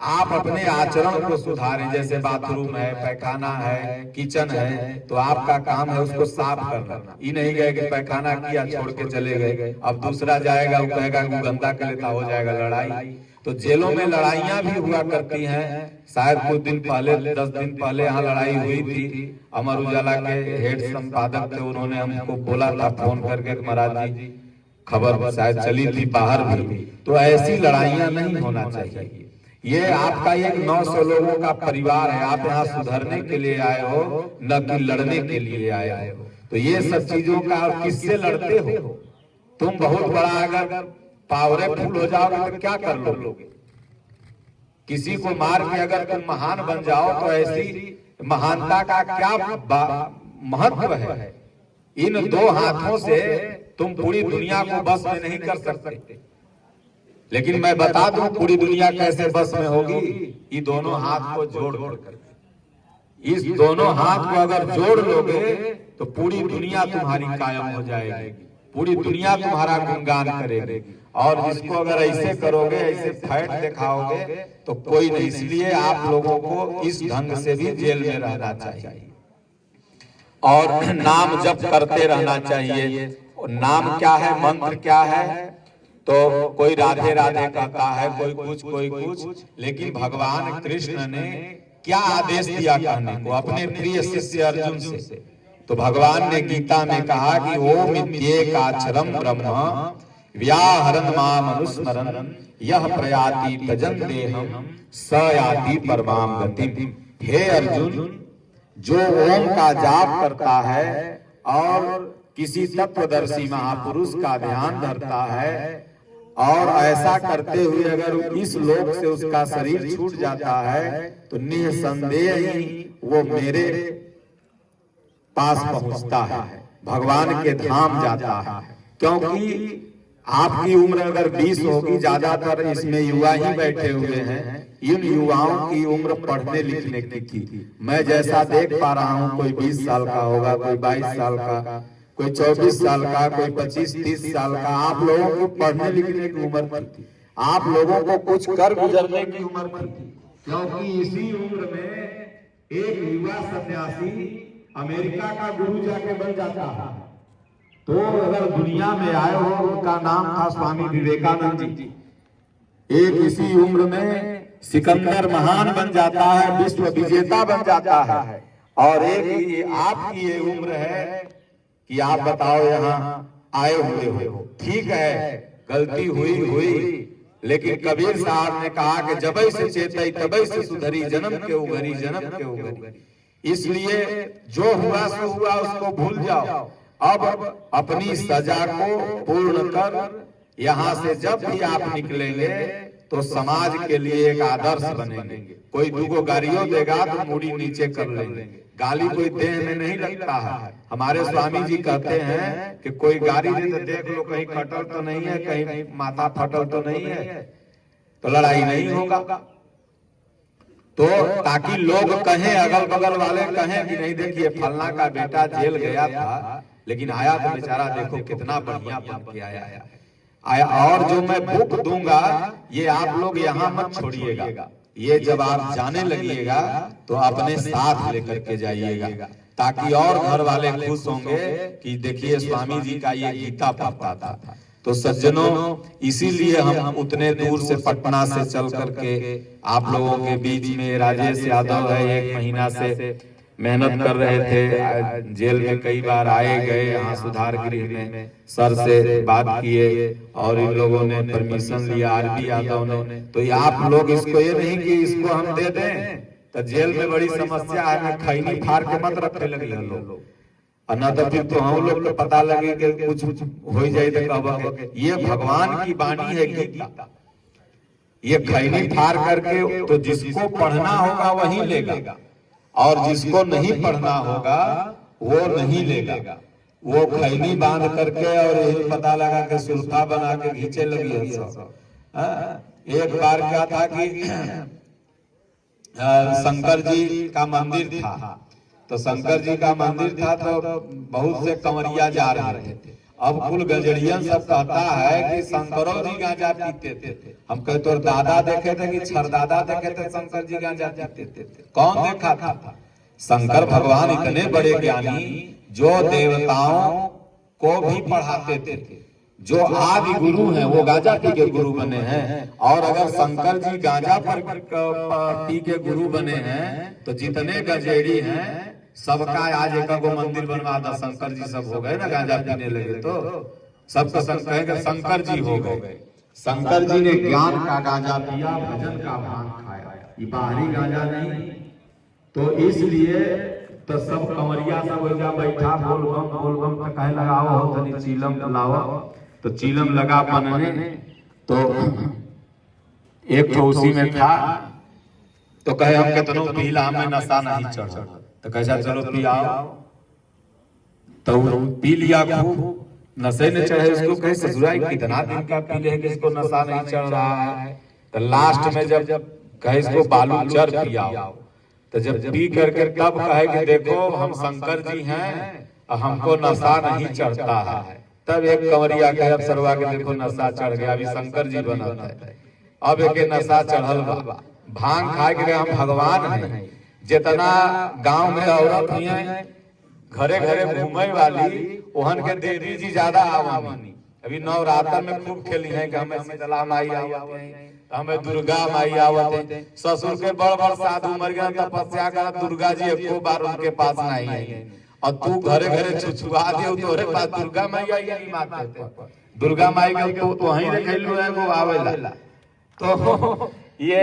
Speaker 1: आप अपने आचरण को सुधारें। जैसे बाथरूम है, पैखाना है, किचन है, तो आपका काम है उसको साफ करना। ये नहीं गए कि पैखाना किया छोड़ के चले गए, अब दूसरा जाएगा वो कहेगा कि गंदा कर लेता, हो जाएगा लड़ाई। तो जेलों में लड़ाइयां भी हुआ करती हैं। शायद कुछ दिन पहले 10 दिन पहले यहाँ लड़ाई हुई थी। अमर उजाला के हेड संपादक थे, उन्होंने हमको बोला था फोन करके महाराज जी खबर शायद चली थी बाहर भी। तो ऐसी लड़ाइयां नहीं होना चाहिए। ये आपका एक 900 लोगों का परिवार है। आप यहाँ सुधरने के लिए आए हो, न कि लड़ने के लिए आए हो। तो ये सब चीजों का और किससे लड़ते हो? तुम बहुत बड़ा अगर पावरफुल हो जाओगे तो क्या कर लोगे? किसी को मार के अगर तुम महान बन जाओ तो ऐसी महानता का क्या महत्व है? इन 2 हाथों से तुम पूरी दुनिया को बस में नहीं कर सकते। लेकिन मैं बता दूं पूरी दुनिया कैसे बस में होगी? ये दोनों हाथ को जोड़ कर, इस दोनों हाथ को अगर जोड़ लोगे तो पूरी दुनिया तुम्हारी कायम हो जाएगी, पूरी दुनिया तुम्हारा गुणगान करेगी। और जिसको अगर ऐसे करोगे, ऐसे फैट दिखाओगे तो कोई नहीं। इसलिए आप लोगों को इस ढंग से भी जेल में रहना चाहिए और नाम जप करते रहना चाहिए। नाम क्या है, मंत्र क्या है? तो कोई राधे राधे कहता है, कोई कुछ, लेकिन भगवान कृष्ण ने क्या आदेश दिया कहने को अपने प्रिय शिष्य अर्जुन से? तो भगवान ने गीता में कहा कि ओम इत्येकाक्षरम ब्रह्म व्याहरन् माम अनुस्मरन् यह प्रयाति तजं देहम स याति परमाम गतिम। हे अर्जुन, जो ओम का जाप करता है और किसी तत्वदर्शी महापुरुष का ध्यान धरता है और ऐसा करते हुए अगर इस लोक से उसका शरीर छूट जाता है तो निसंदेह ही वो मेरे पास पहुंचता है, भगवान के धाम जाता है। क्योंकि आपकी उम्र अगर 20 होगी, ज्यादातर इसमें युवा ही बैठे हुए हैं, इन युवाओं की उम्र पढ़ने लिखने की थी। मैं जैसा देख पा रहा हूँ, कोई 20 साल का होगा, कोई 22 साल का, कोई 24 साल का, कोई 25-30 साल का। आप लोगों की पढ़ने लिखने की उम्र थी, आप लोगों को कुछ कर गुजरने की उम्र थी। क्योंकि इसी उम्र में एक युवा सन्यासी अमेरिका का गुरु जाके बन जाता है। तो अगर दुनिया में आए हो, उनका नाम था स्वामी विवेकानंद जी। एक इसी उम्र में सिकंदर महान बन जाता है, विश्व विजेता बन जाता है। और एक आपकी ये उम्र है कि आप बताओ यहाँ आए हुए हो। ठीक है, गलती हुई, लेकिन कबीर साहब ने कहा कि जबै से चेतई तबै से सुधरी, जन्म के उघरी जन्म के उघरी। इसलिए जो हुआ सो हुआ, उसको भूल जाओ। अब अपनी सजा को पूर्ण कर यहाँ से जब भी आप निकलेंगे तो समाज के लिए एक आदर्श बनेंगे। कोई दुगो गालियों देगा तो मुड़ी नीचे कर लेंगे। गाली कोई देह में नहीं लगता है। हमारे स्वामी जी कहते हैं कि कोई गाली दे तो देख लो कहीं कटल तो नहीं है, कहीं माथा फटल तो नहीं है, तो लड़ाई नहीं होगा। तो ताकि लोग कहें, अगल बगल वाले कहें कि नहीं देखिए फलना का बेटा जेल गया था लेकिन आया तो बेचारा देखो कितना बढ़िया बन के आया। और जो मैं बुक दूंगा ये आप लोग यहाँ मत छोड़िएगा, ये जब आप जाने लगिएगा तो अपने साथ लेकर के जाइएगा, ताकि और घर वाले खुश होंगे कि देखिए स्वामी जी का ये गीता पढ़ता था। तो सज्जनों, इसीलिए हम उतने दूर से पटना से चल करके आप लोगों के बीच में, राजेश यादव है 1 महीना से मेहनत कर रहे थे, जेल में कई बार आए गए, यहाँ सुधार गृह में सर से बात किए और इन लोगों ने परमिशन लिया, आरबी यादव ने। तो ये आप लोग इसको ये नहीं कि इसको हम दे दें तो जेल में बड़ी समस्या है, खैनी फाड़ के मत रखे लगे लोग, और न तो फिर तो हम लोग को पता लगे कि कुछ हो जाए तो कब। ये भगवान की वाणी है गीता, ये खैनी फाड़ करके तो जिसको पढ़ना होगा वही लेगा और जिसको नहीं पढ़ना होगा वो नहीं लेगा। वो खैनी बांध करके और यही पता लगा कि सुल्फा बना के घींचे लगी है सब। एक बार क्या था कि शंकर जी का मंदिर था, तो शंकर जी का मंदिर था तो बहुत से कंवरिया जा रहे थे। अब कुल गजड़ियन सब कहता है कि शंकरों जी गांजा पीते थे। हम कहते तो दादा देखे थे कि छरदादा देखे थे शंकर जी गांजा पीते थे? कौन देखा था? शंकर भगवान इतने बड़े ज्ञानी जो देवताओं को भी पढ़ाते थे, जो आदि गुरु हैं, वो गांजा पी के गुरु बने हैं। और अगर शंकर जी गांजा पर पी के गुरु बने हैं तो जितने गजेड़ी हैं सबका आज एक मंदिर बनवा दो, शंकर जी सब हो गए ना, गांजा पीने लगे तो सबको कहेंगे शंकर जी हो गए। शंकर जी ने ज्ञान का गांजा पिया, भजन का भांग खाया, ये बाहरी गांजा नहीं। तो इसलिए तो सब कंवरिया सब हो जा बैठा, बोल बम तो कहे लगाओ हो, तनी चीलम लाओ, तो चीलम लगा बनने। तो एक तो उसी में था, तो कहे हम कितनों पीला, हमें नशा नहीं चढ़ा, तो कैसा चलो पियाओ, तो पी लिया खूब, नशे ने चढ़े उसको, कहे ससुराई कितना दिन का पी ले कि इसको नशा नहीं चढ़ रहा है। तो लास्ट में जब कहे इसको बालू चर पियाओ, तो जब पी करके तब कहे कि देखो हम शंकर जी हैं और हमको नशा नहीं चढ़ता है। तब एक कंवरिया कहे अब सरवा के देखो नशा चढ़ गया, अभी शंकर जी बनत है, अब एक नशा चढ़ल बा, भांग खाए के हम भगवान हैं। जितना गांव में औरत हैं घरे घरे घूमे वाली, ओहन के देवी जी ज्यादा आवामी। अभी नवरात्र में खूब खेली है कि हमें शीतला माई आवत है, हमें दुर्गा माई आवत है। ससुर के बड़ बड़ साधु मर गए तपस्या कर, दुर्गा जी एको बार उनके पास नहीं आई, और तू घरे घरे छुछुआ दे तोरे पास दुर्गा माई आई नहीं मानते। दुर्गा माई के तो वहीं रखेलू है वो आवेला। तो ये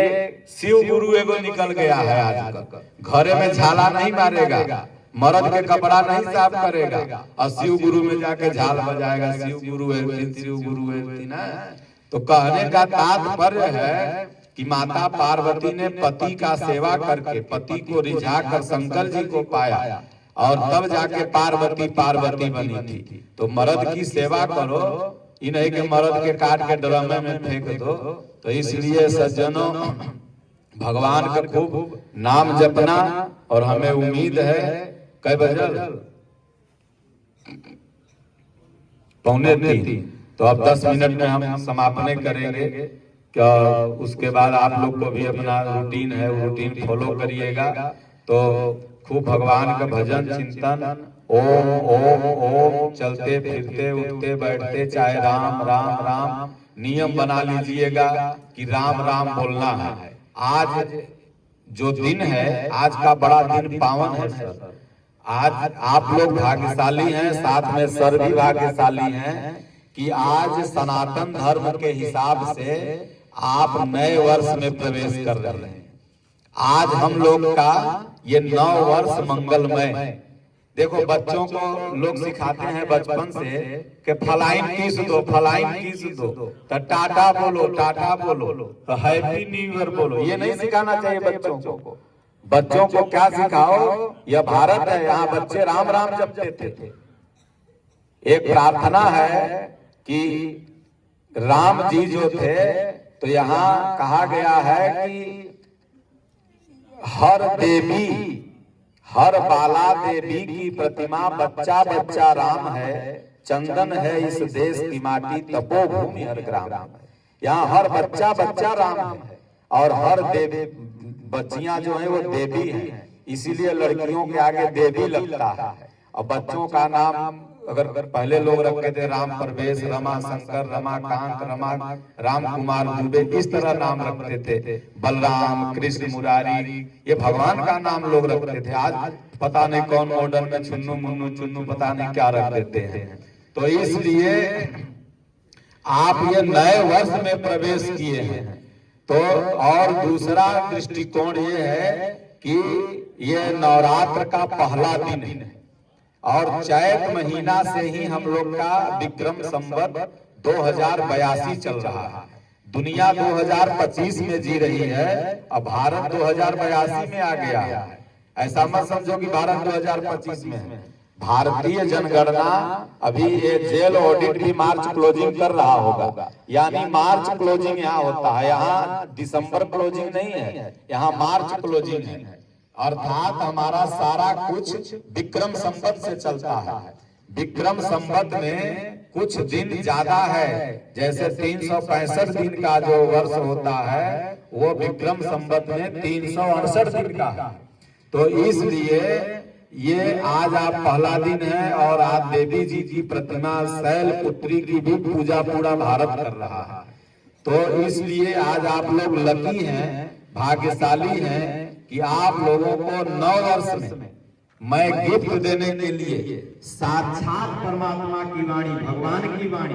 Speaker 1: शिव गुरु एगो निकल गया है आजकल, घरे में झाला नहीं मारेगा, मर्द के कपड़ा नहीं साफ करेगा, और शिव गुरु में जाके झाल बजाएगा, शिव गुरु है, शिव गुरु है ना। तो कहने का तात्पर्य है कि माता पार्वती ने पति का सेवा करके पति को रिझा कर शंकर जी को पाया, और तब जाके पार्वती पार्वती बनी थी। तो मर्द की सेवा करो, ये नहीं कि मर्द के काट के ड्रमे में फेंक दो। तो इसलिए सज्जनों भगवान का खूब नाम जपना, और हमें उम्मीद है कई बजल 2:45, तो अब 10 मिनट में हम समापन करेंगे। क्या उसके बाद आप लोग को भी अपना रूटीन है, रूटीन फॉलो करिएगा। तो खूब भगवान का भजन चिंतन, ओम ओम ओम चलते फिरते उठते बैठते, चाहे राम राम राम नियम बना लीजिएगा कि राम राम बोलना है। आज जो दिन है, आज का बड़ा दिन पावन है सर। आज आप लोग भाग्यशाली हैं, साथ में सर भी भाग्यशाली हैं कि आज सनातन धर्म के हिसाब से आप नए वर्ष में प्रवेश कर रहे हैं। आज हम लोग का ये 9 वर्ष मंगलमय। देखो बच्चों को लोग सिखाते हैं बचपन से कि फलाइन किस दो, फलाइन किस दो, तो टाटा बोलो, टाटा बोलो, तो हैप्पी न्यू ईयर बोलो। ये नहीं सिखाना चाहिए बच्चों को। बच्चों को क्या सिखाओ, यह भारत है, यहाँ बच्चे राम राम जपते थे। एक प्रार्थना है कि राम जी जो थे, तो यहाँ कहा गया है कि हर देवी हर बाला देवी की प्रतिमा बच्चा बच्चा राम है, चंदन है इस देश की माटी, तपोभूमि हर ग्राम है। यहाँ हर बच्चा बच्चा राम है, और हर देवी बच्चियां जो है वो देवी हैं, इसीलिए लड़कियों के आगे देवी लगता है। और बच्चों का नाम अगर पहले लोग रखते थे राम प्रवेश, रमा शंकर, रमाकांत, राम कुमार दुबे, इस तरह नाम रखते थे, बलराम, कृष्ण मुरारी, ये भगवान का नाम लोग रखते थे। आज पता नहीं कौन मॉडर्न में चुन्नू मुन्नू चुन्नू पता नहीं क्या रख देते हैं। तो इसलिए आप ये नए वर्ष में प्रवेश किए हैं। तो और दूसरा दृष्टिकोण ये है कि ये नवरात्र का पहला दिन है, और चैत महीना से ही हम लोग का विक्रम संवत 2082 चल रहा है। दुनिया 2025 में जी रही है, अब भारत 2082 में आ गया है। ऐसा मत समझो कि भारत 2025 में है। भारतीय जनगणना अभी ये जेल ऑडिट भी मार्च क्लोजिंग कर रहा होगा, यानी मार्च क्लोजिंग यहाँ होता है, यहाँ दिसंबर क्लोजिंग नहीं है, यहाँ मार्च क्लोजिंग है। अर्थात हमारा सारा कुछ विक्रम संवत से चलता है। विक्रम संवत में कुछ दिन ज्यादा है, जैसे 365 दिन का जो वर्ष होता है वो विक्रम संवत में 368 दिन का है। तो इसलिए ये आज आप पहला दिन है, और आज देवी जी की प्रतिमा शैलपुत्री की भी पूजा पूरा भारत कर रहा है। तो इसलिए आज आप लोग लकी हैं, भाग्यशाली हैं कि आप लोगों को 9 वर्ष में मैं गिफ्ट देने के लिए साक्षात परमात्मा की वाणी, भगवान की वाणी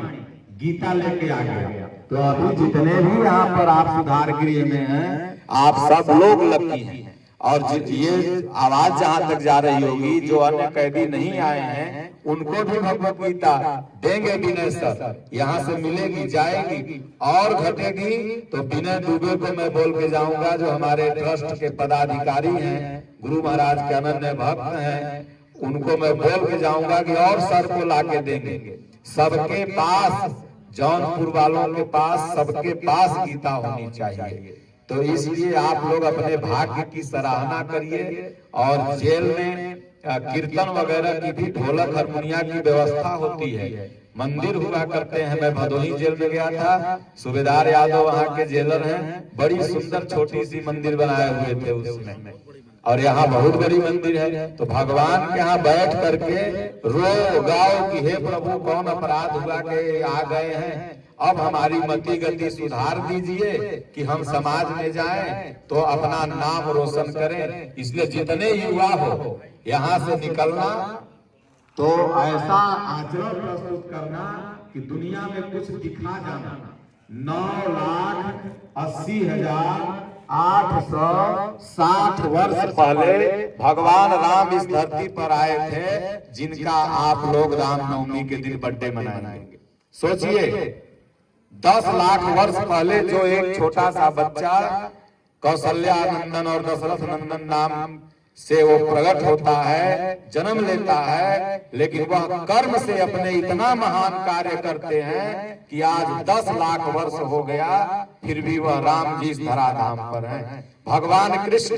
Speaker 1: गीता लेके आ गया। तो अभी जितने भी यहाँ पर आप सुधार गृह में हैं, आप सब लोग लकी हैं। और ये आवाज जहाँ तक जा रही होगी, जो अन्य कैदी नहीं आए हैं उनको भी भगवत गीता देंगे विनय सर, यहाँ से मिलेगी, जाएगी। और घटेगी तो विनय दुबे को मैं बोल के जाऊंगा, जो हमारे ट्रस्ट के पदाधिकारी हैं, गुरु महाराज के अनन्य भक्त हैं, उनको मैं बोल के जाऊंगा कि और सर को लाके देंगे। सबके पास, जौनपुर वालों के पास, सबके पास गीता होनी चाहिए। तो इसलिए आप लोग अपने भाग्य की सराहना करिए। और जेल में कीर्तन वगैरह की भी ढोलक हारमोनिया की व्यवस्था होती है, मंदिर हुआ करते हैं। मैं भदोही जेल में गया था, सूबेदार यादव वहाँ के जेलर हैं, बड़ी सुंदर छोटी सी मंदिर बनाए हुए थे उसमें, और यहाँ बहुत बड़ी मंदिर है। तो भगवान के यहाँ बैठ करके रो गाओ कि हे प्रभु, कौन अपराध हुआ के आ गए हैं, अब हमारी मति गति सुधार दीजिए कि हम समाज में जाएं तो अपना नाम रोशन करें। इसलिए जितने युवा हो यहाँ से निकलना तो ऐसा आचरण प्रस्तुत करना कि दुनिया में कुछ दिखा जाना। 9,80,860 वर्ष पहले भगवान राम इस धरती पर आए थे, जिनका आप लोग रामनवमी के दिन बर्थडे मनाएंगे। सोचिए, 10 लाख वर्ष पहले जो एक छोटा सा बच्चा कौशल्या नंदन और दशरथ नंदन नाम से वो प्रकट होता है, जन्म लेता है, लेकिन वह कर्म से अपने इतना महान कार्य करते हैं कि आज 10 लाख वर्ष हो गया, फिर भी वह राम जी इस धराधाम पर हैं। भगवान कृष्ण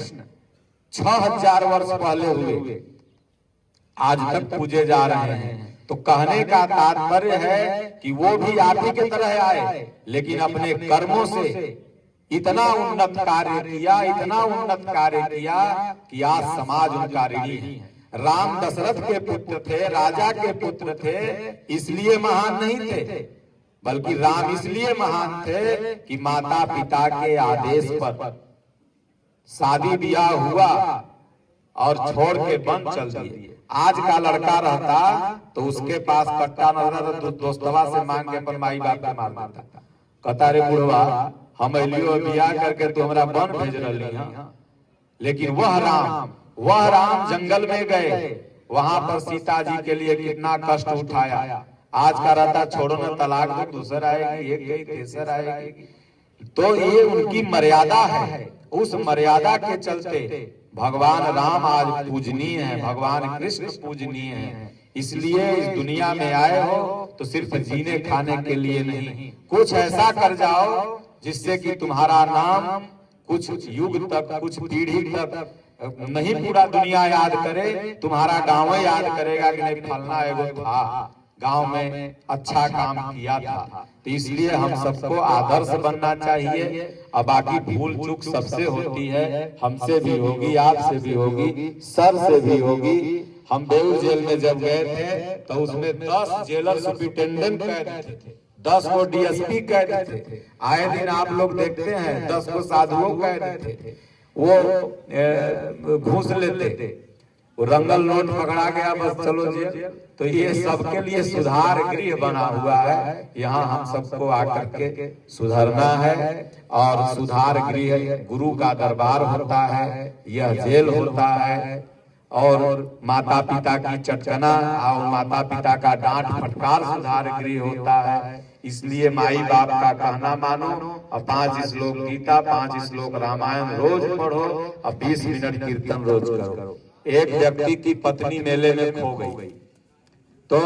Speaker 1: 6000 वर्ष पहले हुए, आज तक पूजे जा रहे हैं। तो कहने का तात्पर्य है कि वो भी आप ही की तरह आए, लेकिन अपने कर्मों से इतना उन्नत कार्य किया, इतना उन्नत कार्य किया कि आज समाज उनका ऋणी है। राम दशरथ के पुत्र थे, राजा के पुत्र थे, इसलिए महान नहीं थे, बल्कि राम इसलिए महान थे कि माता पिता के आदेश पर शादी ब्याह हुआ और छोड़ के वन चल दिए। आज का लड़का रहता तो उसके पास कट्टा न रहता तो दोस्तवा से मांग के अपन माई बाप के मार देता था। कहता रे बुढ़वा, हम अलियो बियाह करके तो हमरा वन भेज रही हैं। लेकिन वह राम जंगल में गए, वहां पर सीता जी के लिए कितना कष्ट उठाया। आज का रहता छोड़ो न तलाक दो, दूसरा आएगी, एक गई तीसरा आएगी। तो ये उनकी मर्यादा है, उस मर्यादा के चलते भगवान राम आज पूजनीय है, भगवान कृष्ण पूजनीय है। इसलिए इस दुनिया में आए हो तो सिर्फ जीने खाने के लिए नहीं, कुछ ऐसा कर जाओ जिससे कि तुम्हारा नाम कुछ युग तक, कुछ पीढ़ी तक नहीं पूरा दुनिया याद करे, तुम्हारा गांव याद करेगा कि नहीं फलना एगो था, गांव में अच्छा काम किया था। तो इसलिए हम सबको आदर्श बनना चाहिए। अब बाकी भूल चूक सबसे होती है, हमसे भी होगी, आपसे भी होगी, सर से भी होगी। हम बेऊर जेल में जब गए थे तो उसमें 10 जेलर सुपरिटेंडेंट कैद थे, 10 को डीएसपी कैद थे। आए दिन आप लोग देखते हैं 10 को साधुओं कैद थे। वो घूस लेते थे, वो रंगल नोट पकड़ा गया, बस चलो जेल। तो ये सबके लिए सुधार गृह बना हुआ है, यहाँ हम सबको आकर के सुधरना है। और सुधार गृह गुरु का दरबार होता है, यह जेल होता है। और माता पिता की चटकना और माता पिता का डांट फटकार सुधार गृह होता है। इसलिए माई बाप का कहना मानो और 5 श्लोक गीता, 5 श्लोक रामायण रोज पढ़ो और 20 मिनट कीर्तन रोज करो। एक व्यक्ति की पत्नी मेले में खो गई, तो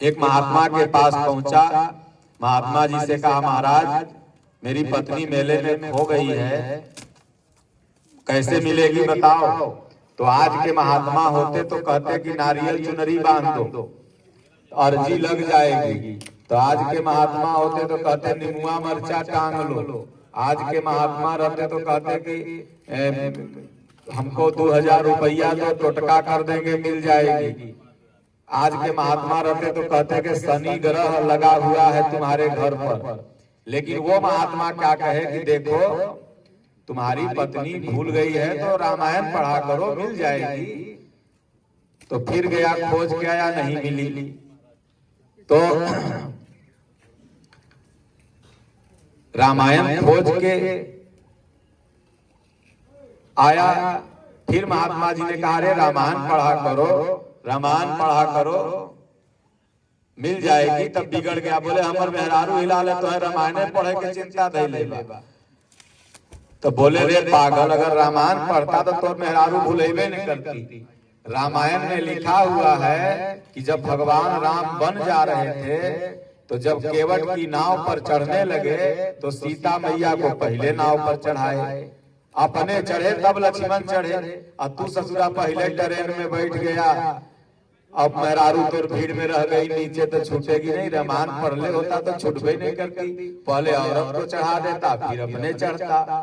Speaker 1: एक महात्मा के पास पहुंचा, महात्मा जी से कहा, महाराज मेरी पत्नी मेले में खो गई है, कैसे मिलेगी बताओ। तो आज के महात्मा होते तो कहते कि नारियल चुनरी बांध दो, अर्जी लग जाएगी। तो आज के महात्मा होते तो कहते नीमुआ मरचा टांग लो। आज के महात्मा रहते तो कहते कि हमको 2000 रुपया तो टोटका कर देंगे, मिल जाएगी। आज के महात्मा रहते तो कहते कि शनि ग्रह लगा हुआ है तुम्हारे घर पर। लेकिन वो महात्मा क्या कहे कि देखो तुम्हारी पत्नी भूल गई है तो रामायण पढ़ा करो, मिल जाएगी। तो फिर गया खोज के आया, नहीं मिली। तो रामायण खोज के आया। फिर महात्मा जी ने कहा रे रामायण पढ़ा करो, रामायण पढ़ा करो, मिल जाएगी। तब बिगड़ गया, बोले हमर मेहरारू हिला ले तो है रामायण पढ़े के चिंता दे लेबा। तो बोले रे पागल, अगर रामायण पढ़ता तो तोर मेहरारू भूलेबे नहीं करती। रामायण में लिखा हुआ है कि जब भगवान राम बन जा रहे थे तो जब केवट की नाव पर चढ़ने लगे तो सीता मैया को पहले नाव पर चढ़ाए, अपने चढ़े तब लक्ष्मण चढ़े, और तू ससुरा पहले ट्रेन में बैठ गया। अब मेहरारू तोर भीड़ में रह गई, नीचे तो छूटेगी नहीं। रामायण पढ़ ले होता तो छूटबे नहीं करती, पहले औरत को चढ़ा देता फिर अपने चढ़ता।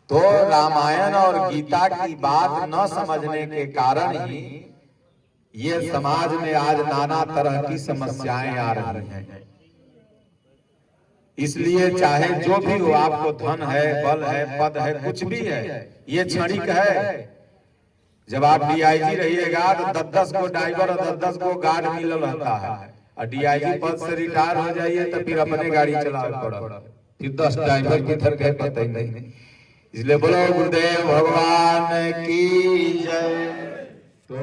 Speaker 1: तो रामायण और गीता की बात न समझने के कारण ही ये समाज में आज नाना तरह की समस्याएं आ रही हैं। इसलिए चाहे जो भी हो, आपको धन है, बल है, पद है, कुछ भी है, ये क्षणिक है। जब आप डीआईजी रहिएगा तो 10-10 को ड्राइवर और 10-10 को गार्ड मिलल रहता है, और डीआईजी पद से रिटायर हो जाइए तो फिर अपने गाड़ी चलावे पड़ा, फिर 10 ड्राइवर किधर गए पता ही नहीं। इसलिए बोलो गुरुदेव भगवान की जय। तो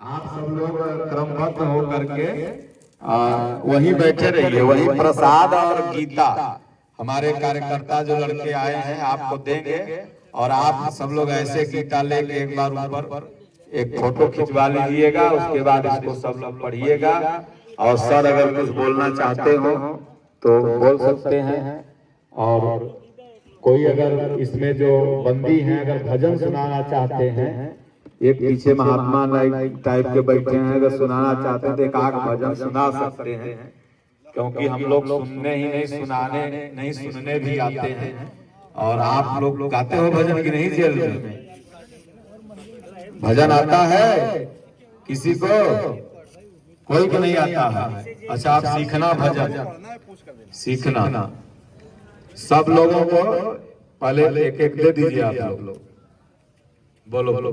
Speaker 1: आप सब लोग क्रमबद्ध होकर के वहीं बैठे रहिए, वहीं प्रसाद और गीता हमारे कार्यकर्ता जो लड़के आए हैं आपको देंगे, और आप सब लोग ऐसे गीता लेके एक बार ऊपर एक फोटो खिंचवा लीजिएगा। उसके बाद इसको सब लोग पढ़िएगा, और सर अगर कुछ बोलना चाहते हो तो बोल सकते हैं। और कोई अगर इसमें जो बंदी हैं अगर भजन सुनाना चाहते हैं, एक पीछे महात्मा टाइप के बैठे हैं, अगर सुनाना चाहते हैं तो एक आध भजन सुना सकते हैं, क्योंकि हम लोग सुनने ही नहीं, सुनाने नहीं, सुनने भी आते हैं। और आप लोग गाते हो भजन की नहीं? जेल में भजन आता है किसी को? कोई को नहीं आता है। अच्छा, आप सीखना भजन, सीखना सब लोगों को पहले एक एक दे दीजिए आप लोग। बोलो बोलो।